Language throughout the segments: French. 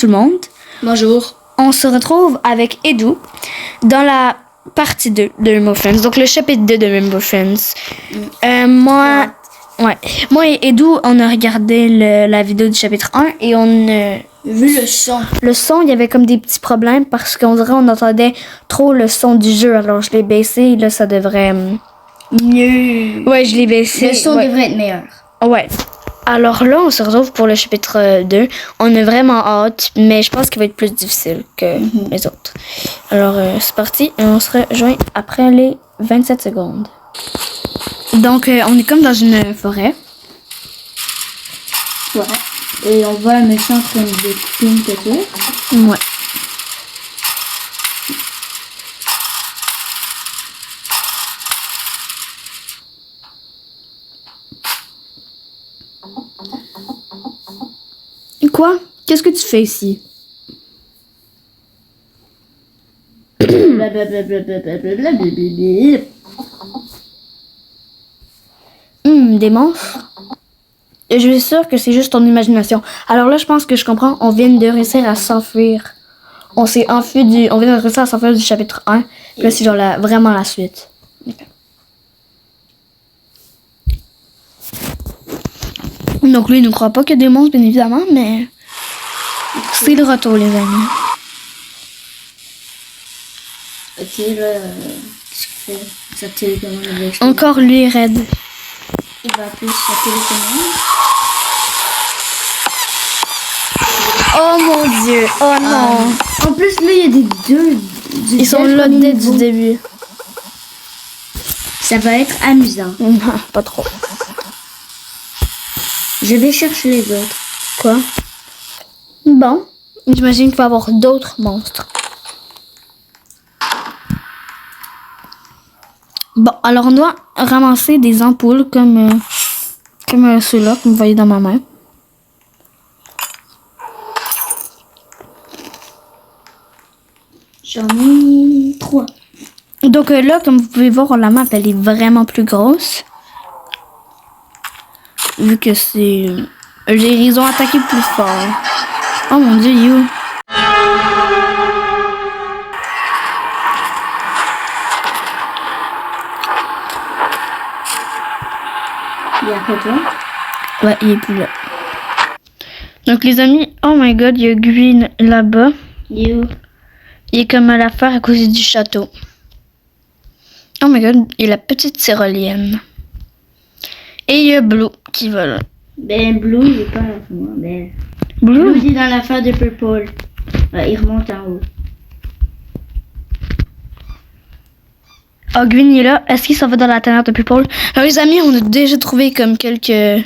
tout le monde. Bonjour. On se retrouve avec Edu dans la partie 2 de Rainbow Friends, donc le chapitre 2 de Rainbow Friends. Moi et Edu, on a regardé la vidéo du chapitre 1 et on a vu le son. Le son, il y avait comme des petits problèmes parce qu'on dirait qu'on entendait trop le son du jeu, alors je l'ai baissé et là ça devrait... Mieux. Ouais, je l'ai baissé. Le son devrait être meilleur. Ouais. Alors là, on se retrouve pour le chapitre 2. On a vraiment hâte, mais je pense qu'il va être plus difficile que les autres. Alors, c'est parti. Et on se rejoint après les 27 secondes. Donc, on est comme dans une forêt. Ouais. Et on voit un méchant en train de couper une tête. Ouais. Quoi? Qu'est-ce que tu fais ici? Des monstres? Je suis sûre que c'est juste ton imagination. Alors là, je pense que je comprends. On vient de réussir à s'enfuir. On vient de réussir à s'enfuir du chapitre 1. Puis là, c'est genre vraiment la suite. Okay. Donc lui, il ne croit pas qu'il y a des monstres, bien évidemment, mais c'est le retour, les amis. Ok, là, qu'est-ce qu'il fait? Sa télécommande avec... Encore lui, raide. Il va appeler sa télécommande. Oh mon Dieu, oh non. En plus, là, il y a des deux... Ils sont là dès du début. Ça va être amusant. Non, pas trop. Je vais chercher les autres. Quoi? Bon, j'imagine qu'il va y avoir d'autres monstres. Bon, alors on doit ramasser des ampoules comme ceux-là que vous voyez dans ma main. J'en ai 3. Donc là, comme vous pouvez voir, la map, elle est vraiment plus grosse. Vu que c'est... Ils ont attaqué plus fort. Oh mon Dieu, you. Il est après toi? Ouais, il est plus là. Donc les amis, oh my god, il y a Green là-bas. You. Il est comme à la faire à cause du château. Oh my god, il y a la petite tyrolienne. Et il y a Blue qui va là. Ben, Blue, il est pas là pour moi. Ben, Blue, il est dans l'affaire de Purple. Ouais, il remonte en haut. oh, Green il est là. Est-ce qu'il s'en va dans la tanière de Purple? Alors les amis, on a déjà trouvé comme quelques...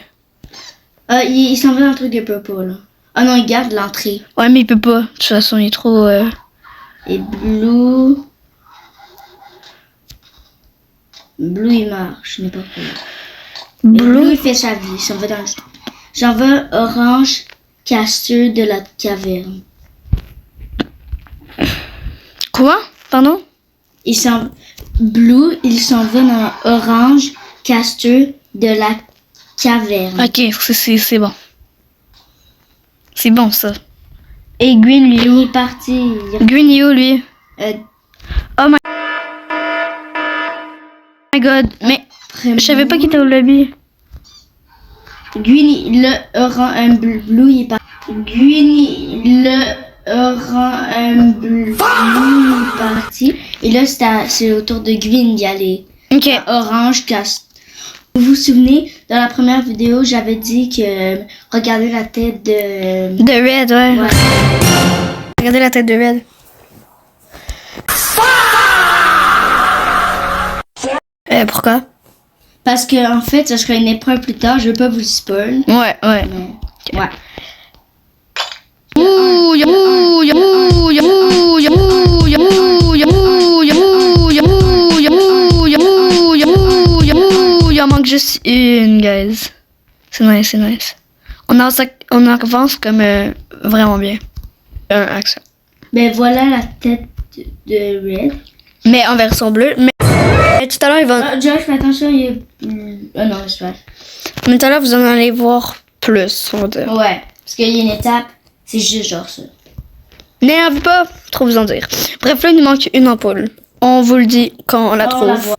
Ah, il s'en va dans le truc de Purple. Ah non, il garde l'entrée. Ouais, mais il peut pas. De toute façon, il est trop... Et Blue... Blue, il marche, je n'ai pas peur. Blue, il fait sa vie. Il s'en va dans le... J'en veux Orange, Castor de la caverne. Quoi? Pardon? Blue, il s'en va dans Orange, Castor de la caverne. Ok, c'est bon. C'est bon, ça. Et Green, lui, Il est parti. Green, il est où, lui? Oh my god. Mais je savais pas qu'il était au lobby. Green, Blue, il est parti. Green, Blue, il est parti. Et là, c'est au tour de Green d'y aller. Ok. Orange, Castor. Vous vous souvenez, dans la première vidéo, j'avais dit que regardez la tête de... De Red, ouais. Ouais. Regardez la tête de Red. Pourquoi? Parce que en fait, ça serait une épreuve plus tard. Je veux pas vous le spoil. Ouais. Mais... Ouais. Il en manque juste une, guys. C'est nice. On avance comme vraiment bien. Action. Ben voilà la tête de Red. Mais en version bleue. Mais tout à l'heure, ils vont... Josh, fais attention, il est... Ah non, c'est pas. Mais tout à l'heure, vous en allez voir plus, on va dire. Ouais, parce qu'il y a une étape, c'est juste genre ça. N'énerve pas, trop vous en dire. Bref, là, il nous manque une ampoule. On vous le dit quand on la On la trouve. voit.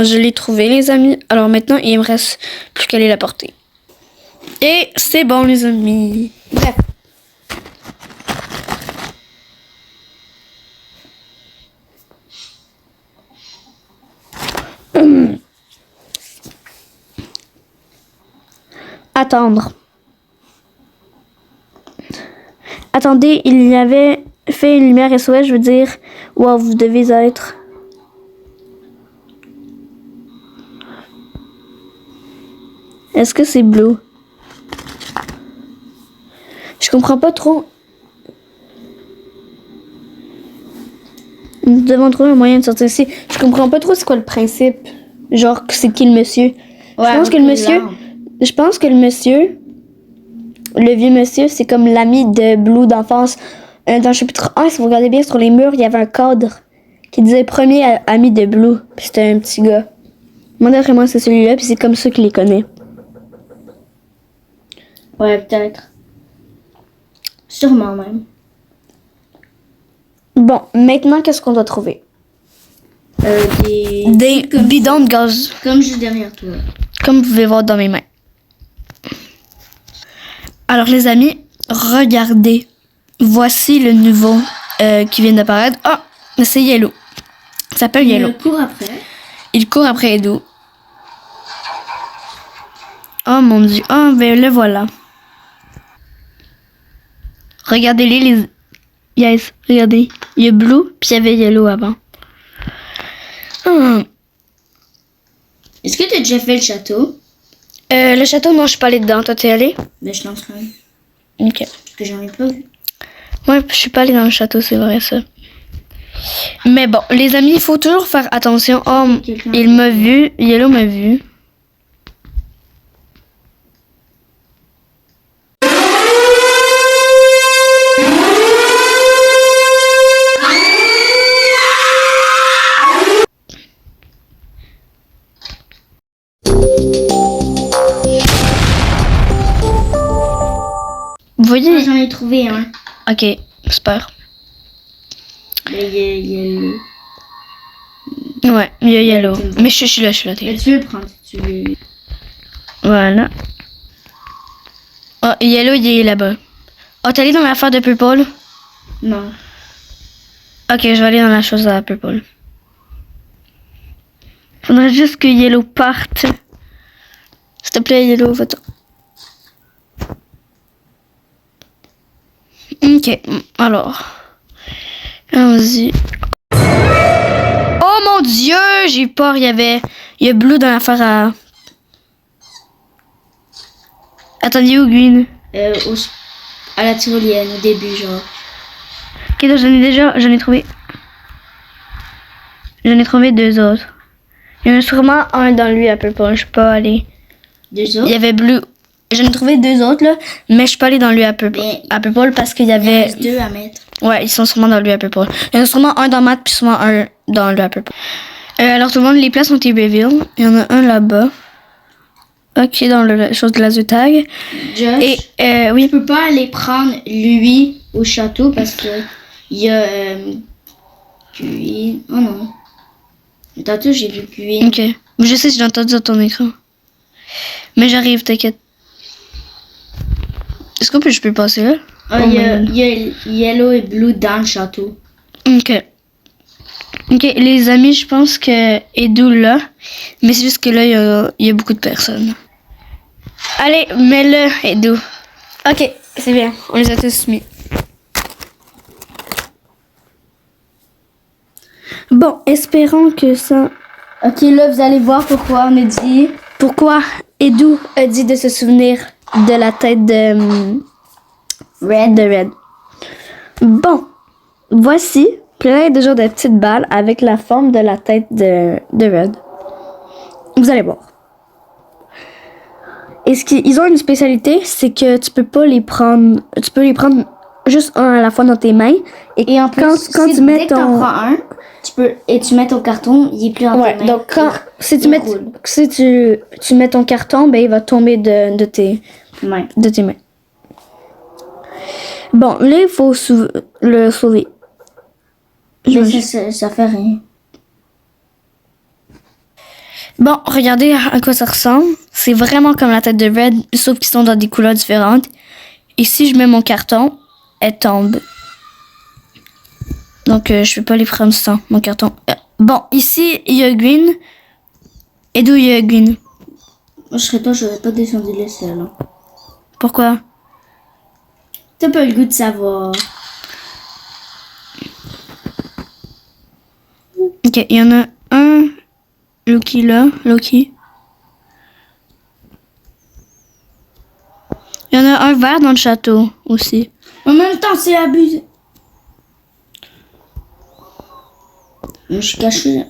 Je l'ai trouvée, les amis. Alors maintenant, il me reste plus qu'à aller la porter. Et c'est bon, les amis. Bref. Attendre. Attendez, il y avait fait une lumière SOS, je veux dire, wow, vous devez être. Est-ce que c'est bleu? Je comprends pas trop. Nous devons trouver un moyen de sortir ici. Je comprends pas trop c'est quoi le principe. Genre, c'est qui le monsieur? Ouais, Je pense que le monsieur, le vieux monsieur, c'est comme l'ami de Blue d'enfance. Dans le chapitre 1, si vous regardez bien sur les murs, il y avait un cadre qui disait premier ami de Blue. Puis c'était un petit gars. Moi, d'après moi, c'est celui-là, puis c'est comme ça qu'il les connaît. Ouais, peut-être. Sûrement même. Bon, maintenant, qu'est-ce qu'on doit trouver? Des bidons de gaz. Comme juste derrière toi. Comme vous pouvez voir dans mes mains. Alors, les amis, regardez. Voici le nouveau qui vient d'apparaître. Ah, c'est Yellow. Il s'appelle Yellow. Il court après. Il court après Edo. Oh mon dieu. Oh, ben le voilà. Regardez-les, les... Yes, regardez. Il y a Blue, puis il y avait Yellow avant. Est-ce que tu as déjà fait le château? Le château, non, je suis pas allée dedans. Toi, t'es allée? Ben, je lance même. Ok. Parce que j'en ai pas vu. Ouais, je suis pas allée dans le château, c'est vrai ça. Mais bon, les amis, il faut toujours faire attention. Oh, il m'a vu. Yellow m'a vu. Vous voyez? J'en ai trouvé un. Ok, super. Mais il y a Ouais, il y a Yellow. tu me vois. Mais je suis là, Mais tu veux le prendre si tu veux. Voilà. Oh, Yellow, il est là-bas. Oh, t'es allé dans l'affaire de Purple? Non. Ok, je vais aller dans la chose à Purple. Faudrait juste que Yellow parte. S'il te plaît, Yellow, va-t'en. Ok, alors. Allons-y. Oh mon dieu, j'ai eu peur, il y a Blue dans l'affaire à... Attendez, où Green? À la tyrolienne, au début, genre. Ok, donc j'en ai trouvé. J'en ai trouvé deux autres. Il y en a sûrement un dans lui à Purple, je suis pas allée. Deux Il autres? y avait Blue. J'en ai trouvé deux autres là, mais je suis pas allée dans lui à Purple. Mais- À Purple parce qu'il y Il y en avait... reste deux à mettre. Ouais, ils sont sûrement dans lui à Purple. Il y en a sûrement un dans Matt puis sûrement un dans lui à Purple. Alors tout le monde, les places ont été reveal. Il y en a un là-bas. Ok, dans la chose de la tag. Josh, Et oui. je peux pas aller prendre lui au château parce que il y a Queen. Oh non. Tantôt j'ai vu Queen. Ok. Je sais, j'ai entendu dans ton écran. Mais j'arrive, t'inquiète. Est-ce je peux passer là? Ah, il y a Yellow et Blue dans le château. Ok. Ok, les amis, je pense que Edo là. Mais c'est juste que là, il y a beaucoup de personnes. Allez, mets-le, Edo. Ok, c'est bien. On les a tous mis. Bon, espérons que ça... Ok, là vous allez voir pourquoi on a dit. Pourquoi Edo a dit de se souvenir de la tête de Red. Bon, voici plein de genres de petites balles avec la forme de la tête de Red. Vous allez voir. Et ils ont une spécialité, c'est que tu peux pas les prendre. Tu peux les prendre juste un à la fois dans tes mains. Et en plus, quand si tu mets dès que t'en prends un, tu mets ton carton, il est plus dans tes mains. Donc si roule. tu mets ton carton, ben il va tomber de tes mains. de tes mains. Bon, là, il faut le sauver. Mais ça fait rien. Bon, regardez à quoi ça ressemble. C'est vraiment comme la tête de Red, sauf qu'ils sont dans des couleurs différentes. Et si je mets mon carton, elle tombe. Donc, je vais pas les prendre sans mon carton. Bon, ici, il y a Green. Et d'où il y a Green? Moi, je serais toi, je n'aurais pas descendu les selles. Pourquoi? T'as pas le goût de savoir. Ok, il y en a un. Loki là, Loki. Il y en a un vert dans le château aussi. En même temps, c'est abusé. Je suis caché.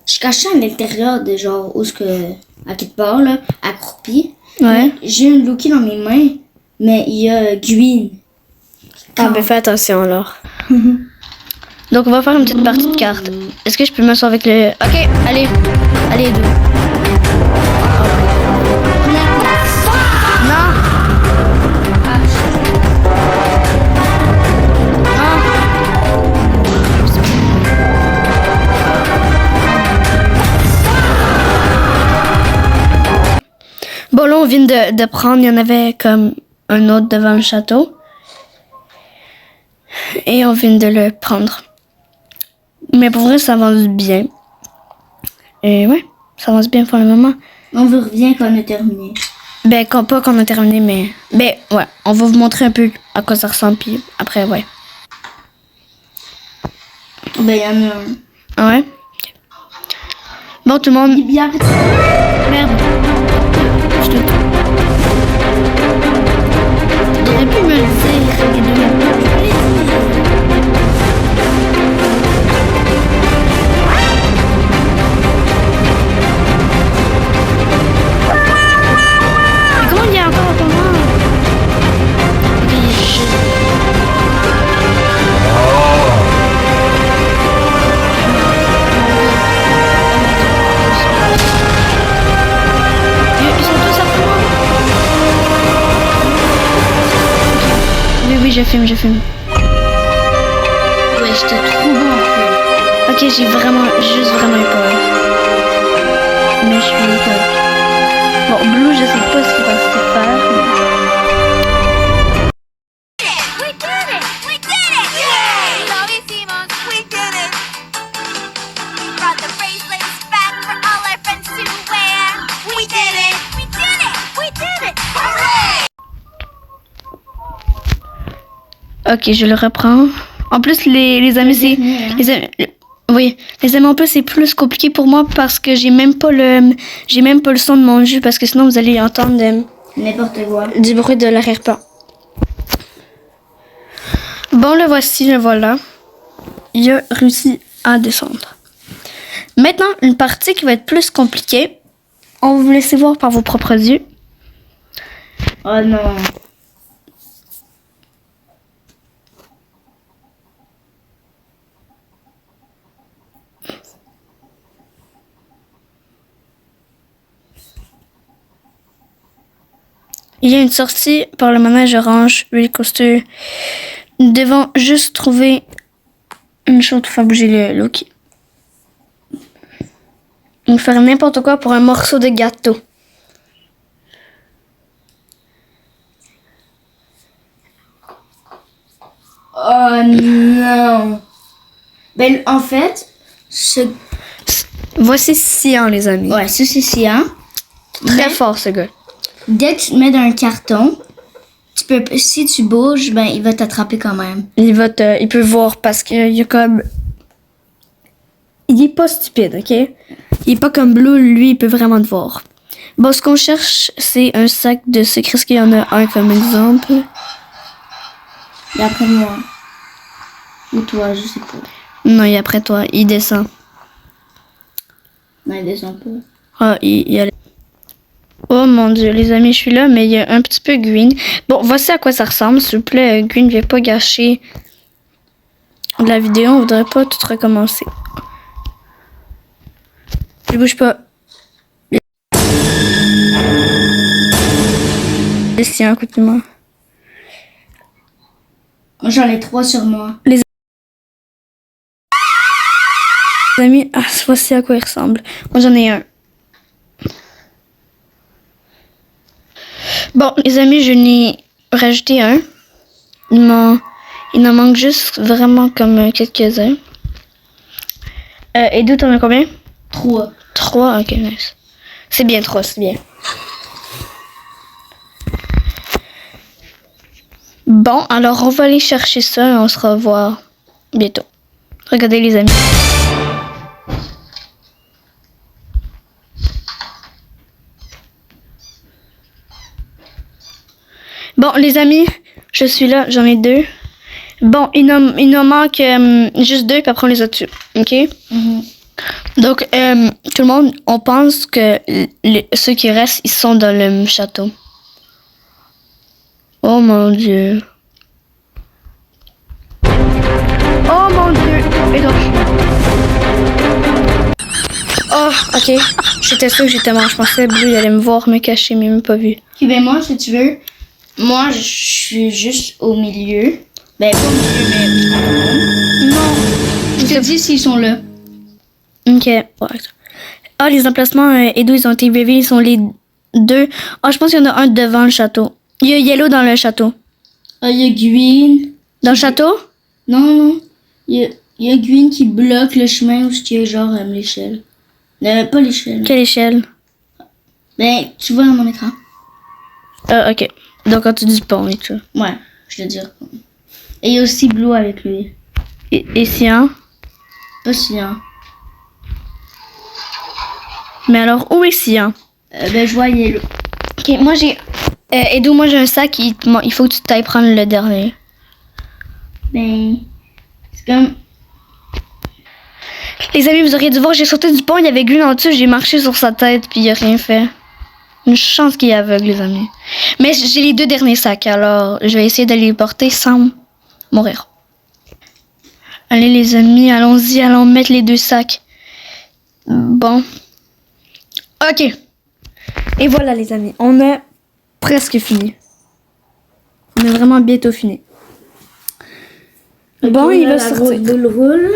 Je suis caché à l'intérieur de genre où ce que. À quelque part là, accroupi. Ouais. J'ai une Loki dans mes mains, mais il y a Green. Ah, ben fais attention alors. Donc, on va faire une petite partie de cartes. Est-ce que je peux m'asseoir avec le. Ok, allez. Allez, Edo. Non! Bon, là, on vient de prendre, il y en avait comme un autre devant le château. Et on vient de le prendre. Mais pour vrai, ça avance bien. Et ouais, ça avance bien pour le moment. On vous revient quand on a terminé. Ben, pas qu'on a terminé, mais... Ben, ouais, on va vous montrer un peu à quoi ça ressemble, puis après, ouais. Ben, il y en a un. Ah ouais? Ok. Bon, tout le monde... Il est bien. Merde. Je te... T'aurais pu me le dire, les deux. Mais comment il y a encore ton nom? Ils sont tous après moi. Oui, je filme. Ouais, j'étais trop bon en fait. Ok, j'ai juste vraiment eu peur. Mais je suis correcte. Bon, Blue, je sais pas ce qu'il va se faire. We did it! We did it! Yay! Lo hicimos! We did it! We brought the bracelets back for all our friends to wear. We did it! We did it! We did it! Hooray! Ok, je le reprends. En plus, les amis, c'est... Oui, les amis, en plus, c'est plus compliqué pour moi parce que j'ai même pas le son de mon jus parce que sinon, vous allez entendre N'importe quoi. du bruit de l'arrière-plan. Bon, le voici, le voilà. Il a réussi à descendre. Maintenant, une partie qui va être plus compliquée. On va vous laisser voir par vos propres yeux. Oh non. Il y a une sortie par le manège orange, Roller Coaster. Nous devons juste trouver une chose pour faire bouger le Loki. On va faire n'importe quoi pour un morceau de gâteau. Oh non. Ben, en fait, Voici Cyan, les amis. ouais, ça c'est cyan. Très Mais fort, ce gars. dès que tu te mets dans un carton, si tu bouges, ben, il va t'attraper quand même. Il peut voir parce qu'il y a comme... Il est pas stupide, ok? Il est pas comme Blue, lui, il peut vraiment te voir. Bon, ce qu'on cherche, c'est un sac de secrets. Est-ce qu'il y en a un comme exemple? D'après moi. Ou toi, je sais pas. Non, il est après toi. Il descend. Non, il descend pas. Ah, il y a... Oh mon dieu, les amis, je suis là, mais il y a un petit peu Green. Bon, voici à quoi ça ressemble. S'il vous plaît, Green, ne viens pas gâcher la vidéo. On voudrait pas tout recommencer. Je bouge pas. Laissez un coup de main. Moi, j'en ai 3 sur moi. Les amis, voici à quoi ils ressemblent. Moi, j'en ai un. Bon, les amis, je n'ai rajouté un. Il en manque juste vraiment comme quelques-uns. Et d'où t'en as combien? 3. 3, ok, nice. C'est bien 3, c'est bien. Bon, alors on va aller chercher ça et on se revoit bientôt. Regardez les amis. Bon, les amis, je suis là, j'en ai 2. Bon, il nous manque juste 2, puis après on les a tués. Ok? Donc, tout le monde, on pense que ceux qui restent, ils sont dans le château. Oh mon Dieu. Oh mon Dieu. Et donc... Oh, ok. J'étais sûre que j'étais mort. Je pensais que Blue il allait me voir, me cacher, mais il m'a pas vu. Ok, ben moi, si tu veux, moi, je suis juste au milieu. Ben, pas au milieu, mais... Non. Je te dis s'ils sont là. Ok. Ouais. Ah, les emplacements et d'où ils ont été révélés, ils sont les 2. Ah, je pense qu'il y en a un devant le château. Il y a Yellow dans le château. Ah, il y a Gwyn. Dans le château? Non. Il y a Gwyn qui bloque le chemin où il y a genre l'échelle. Pas l'échelle. Quelle échelle? Ben, tu vois dans mon écran. Ah, ok. Donc, quand tu dis pont et tout. Ouais, je veux dire. Et il y a aussi Blue avec lui. Et Sian? Pas Sian. Mais alors, où est Sian? Ben, je vois Yellow. Ok, moi j'ai... Edo, moi j'ai un sac, il faut que tu t'ailles prendre le dernier. Ben, c'est comme... Les amis, vous auriez dû voir, j'ai sauté du pont, il y avait Gwyn en dessous, j'ai marché sur sa tête, puis il a rien fait. Une chance qu'il est aveugle, les amis. Mais j'ai les 2 derniers sacs, alors je vais essayer de les porter sans mourir. Allez les amis, allons-y, allons mettre les 2 sacs. Bon. Ok. Et voilà les amis, on a presque fini. On est vraiment bientôt fini. Bon, Ok, il là, va la sortir. grosse boule roule.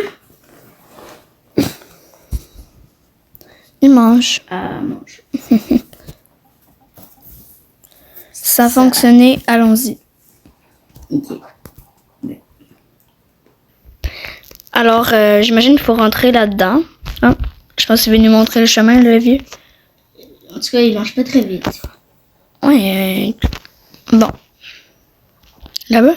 Il mange. Ah, mange. Ça a fonctionné, allons-y. Ok. Alors, j'imagine qu'il faut rentrer là-dedans. Ah, je pense qu'il veut nous montrer le chemin, le vieux. En tout cas, il mange pas très vite. Ouais. Bon. Là-bas?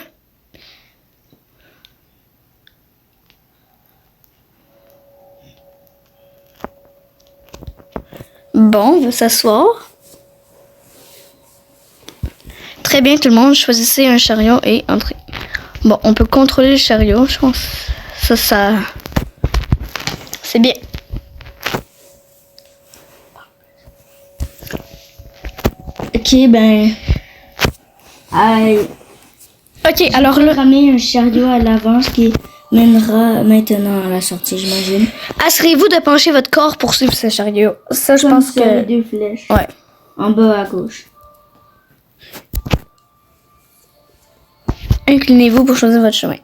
Bon, on va s'asseoir. Très bien, tout le monde, choisissez un chariot et entrez. Bon, on peut contrôler le chariot, je pense. Ça... C'est bien. Ok, ben... Aïe. Ok, alors là... Programmer un chariot à l'avance qui mènera maintenant à la sortie, j'imagine. Assurez-vous de pencher votre corps pour suivre ce chariot. Ça, je Comme pense sur les que... 2 flèches. Ouais. En bas à gauche. Inclinez-vous pour choisir votre chemin.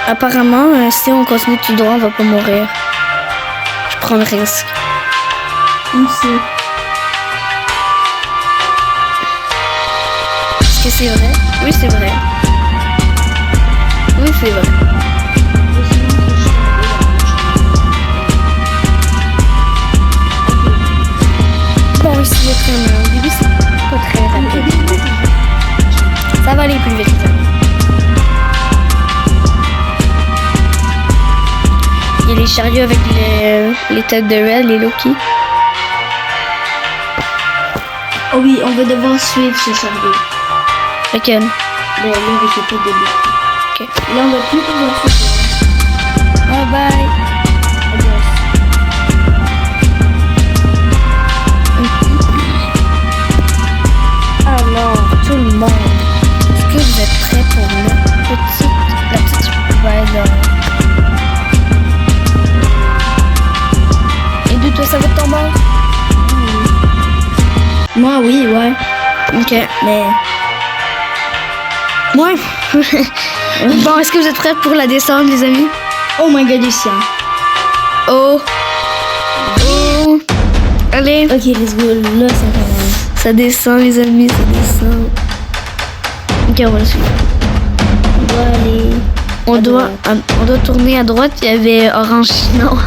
Apparemment, si on continue tout droit, on va pas mourir. Je prends le risque. Aussi. Est-ce que c'est vrai? Oui, c'est vrai. Oui, c'est vrai. Bon, ici, le train, au début, c'est pas très rapide. Ça va aller plus vite, les amis. Il y a les chariots avec les têtes de Red, les Loki. Oh oui, on va devoir suivre ce chariot. Lequel? Ben là, avec les têtes de Loki. Ok. Là, on va plus pouvoir suivre. Bye bye. Alors, tout le monde, est-ce que vous êtes prêts pour la petite ride? Et de toi, ça va tomber? Moi, oui, ouais. Ok. Mais Ouais. Bon, est-ce que vous êtes prêts pour la descente, les amis? Oh my god, Lucien. Oh. Oh. Allez. Ok, let's go. Là, ça commence. Ça descend, les amis, ça descend. Ok, on va le suivre. On doit aller. On doit tourner à droite, il y avait orange chinois.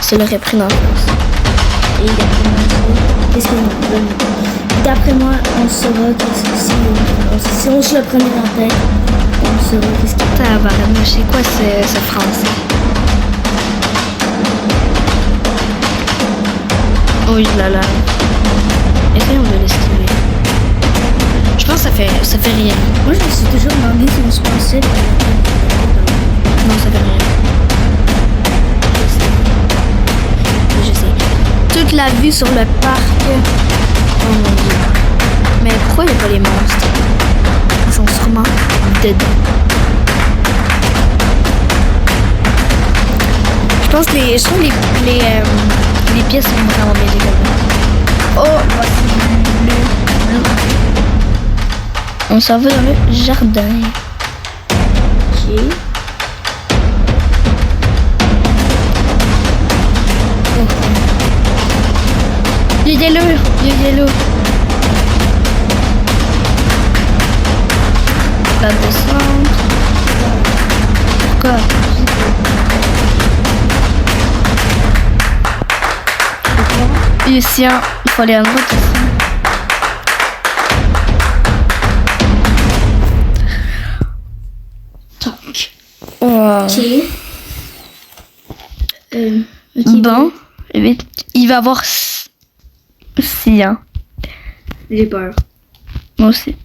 Ça l'aurait pris dans la face. Et d'après moi, qu'est-ce que d'après moi, on saura qu'est-ce que si on se le prenait dans la tête, on saura qu'est-ce que Tabarnak, c'est quoi ce français? Oui, là là. Essayons de l'esquiver. Je pense que ça fait rien. Moi, je me suis toujours demandé si on se pensait. Non, ça fait rien. Je sais. Toute la vue sur le parc. Oh mon dieu. Mais pourquoi il n'y a pas les monstres? Ils sont sûrement dedans. Je pense que les pièces sont vraiment bien développées. Oh, voici le bleu. On s'en va dans le jardin. Ok. Il y a yellow. La descente. Pourquoi? Ici, il faut aller à droite ici. Toc. Oh. Ok. Ok. Bon, il va avoir 6 ans. J'ai peur. Moi aussi.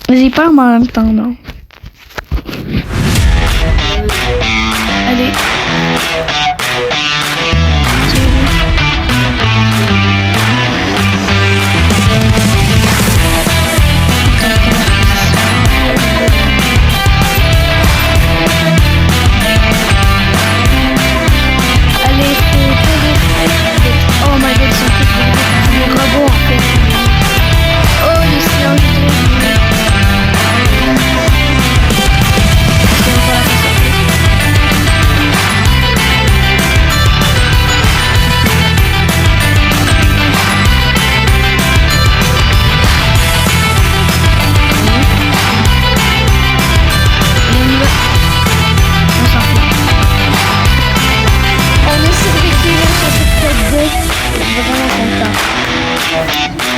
J'ai peur, mais en même temps, non. Allez. Oh my god, ils sont tous des robots en fait. Oh, les silences.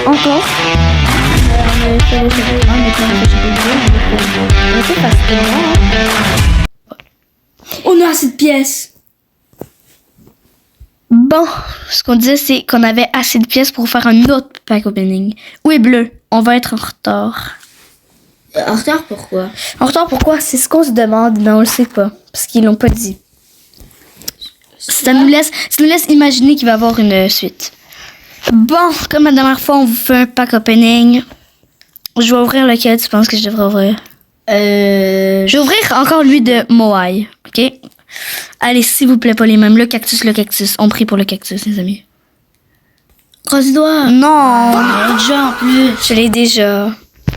Encore. On a assez de pièces. Bon, ce qu'on disait, c'est qu'on avait assez de pièces pour faire un autre pack opening. Oui, bleu, on va être en retard. En retard, pourquoi? En retard, pourquoi? C'est ce qu'on se demande, mais on le sait pas. Parce qu'ils l'ont pas dit. Ça nous laisse imaginer qu'il va y avoir une suite. Bon, comme la dernière fois, on vous fait un pack opening. Je vais ouvrir lequel tu penses que je devrais ouvrir? Je vais ouvrir encore lui de Moai, ok? Allez, s'il vous plaît, pas les mêmes. Le cactus. On prie pour le cactus, les amis. Croise les doigts. Non! Déjà en plus. Je l'ai déjà.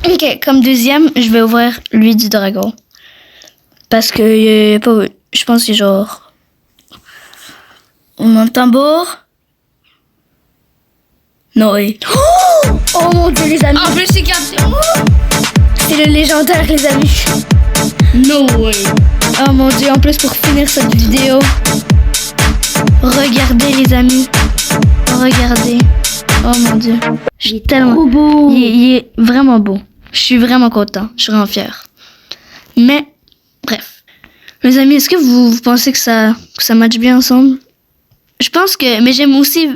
Ok, comme deuxième, je vais ouvrir lui du dragon. Parce que y a pas... Je pense que genre... On a le tambour. Noé. Oh mon dieu, les amis. En plus, c'est cassé. C'est le légendaire, les amis. No way. Oh mon dieu, en plus pour finir cette vidéo. Regardez, les amis. Regardez. Oh mon dieu. Je suis tellement... Trop beau. Il est vraiment beau. Je suis vraiment content. Je suis vraiment fière. Mais, bref. Mes amis, est-ce que vous pensez que ça matche bien ensemble? Je pense que... Mais j'aime aussi...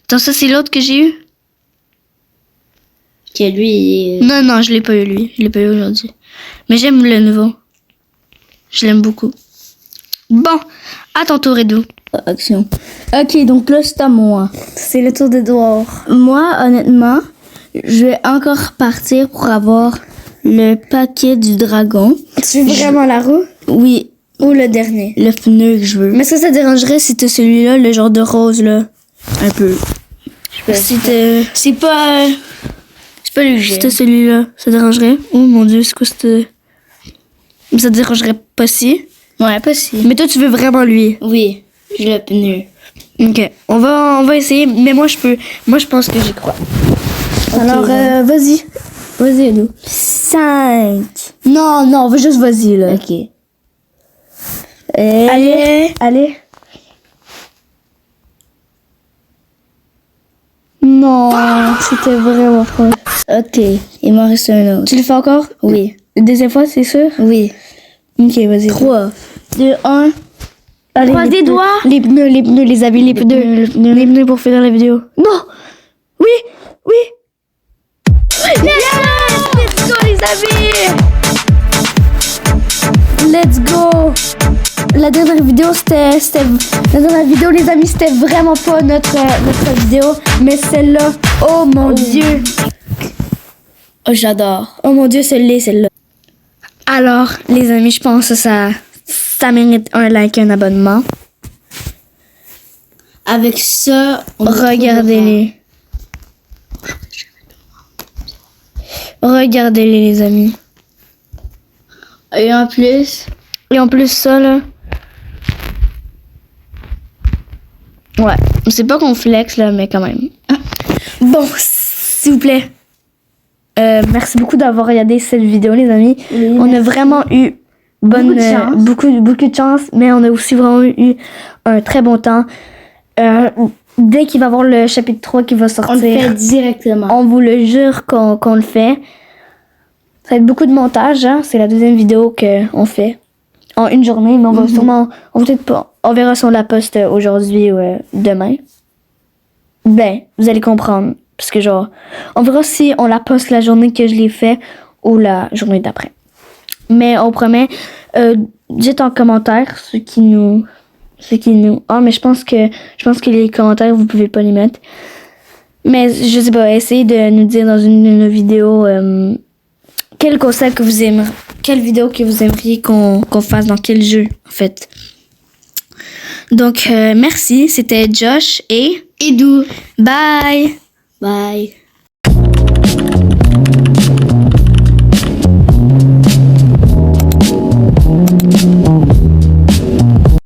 Attends, ça, c'est l'autre que j'ai eu? Que lui... Non, je l'ai pas eu, lui. Je l'ai pas eu aujourd'hui. Mais j'aime le nouveau. Je l'aime beaucoup. Bon, à ton tour, Edo. Action. Ok, donc là, c'est à moi. C'est le tour d'Edouard. Moi, honnêtement, je vais encore partir pour avoir le paquet du dragon. Tu veux vraiment la roue? Oui, Ou le dernier? le pneu que je veux. Mais ça dérangerait si t'as celui-là, le genre de rose, là. Un peu. Si t'as... C'est pas pas lui que j'ai. C'était celui-là. Ça dérangerait? Oh mon Dieu, c'est quoi c'était? Ça te dérangerait pas si? Ouais, pas si. Mais toi, tu veux vraiment lui. Oui, je l'ai obtenu. Ok, on va essayer, mais moi je pense que j'y crois. Alors, vas-y. Vas-y, Edo. 5. Non, juste vas-y, là. Ok. Allez. Non, c'était vraiment proche. Ok, il m'en reste un autre. Tu le fais encore? Oui. Une deuxième fois, c'est sûr? Oui. Ok, vas-y. 3, 2, 1. Allez, Croise les des pneus, doigts. les pneus, les amis, les pneus. Les pneus pour finir la vidéo. Non! Oui! Let's go, les amis! Let's go! La dernière vidéo, la dernière vidéo, les amis, c'était vraiment pas notre vidéo, mais celle-là, oh mon Dieu! Oh, j'adore. Oh mon Dieu, celle-là. Alors, les amis, je pense que ça mérite un like et un abonnement. Avec ça, Regardez-les. Regardez-les, les amis. Et en plus, Et en plus, ça, là. Ouais. C'est pas qu'on flex, là, mais quand même. Bon, s'il vous plaît. Merci beaucoup d'avoir regardé cette vidéo, les amis. Oui, on a merci. vraiment eu Beaucoup de chance. beaucoup de chance, mais on a aussi vraiment eu un très bon temps. Dès qu'il va y avoir le chapitre 3 qui va sortir, on le fait directement. on vous le jure qu'on le fait. Ça va être beaucoup de montage, hein. C'est la deuxième vidéo qu'on fait en une journée, mais on va sûrement, on verra si on la poste aujourd'hui ou demain. Ben, vous allez comprendre, parce que genre, on verra si on la poste la journée que je l'ai fait ou la journée d'après. Mais on promet, dites en commentaire ceux qui nous. Ah, mais je pense que les commentaires vous pouvez pas les mettre. Mais je sais pas, essayez de nous dire dans une de nos vidéos quel concept que vous aimeriez, quelle vidéo que vous aimeriez qu'on fasse dans quel jeu en fait. Donc merci, c'était Josh et Edu. bye. Bye.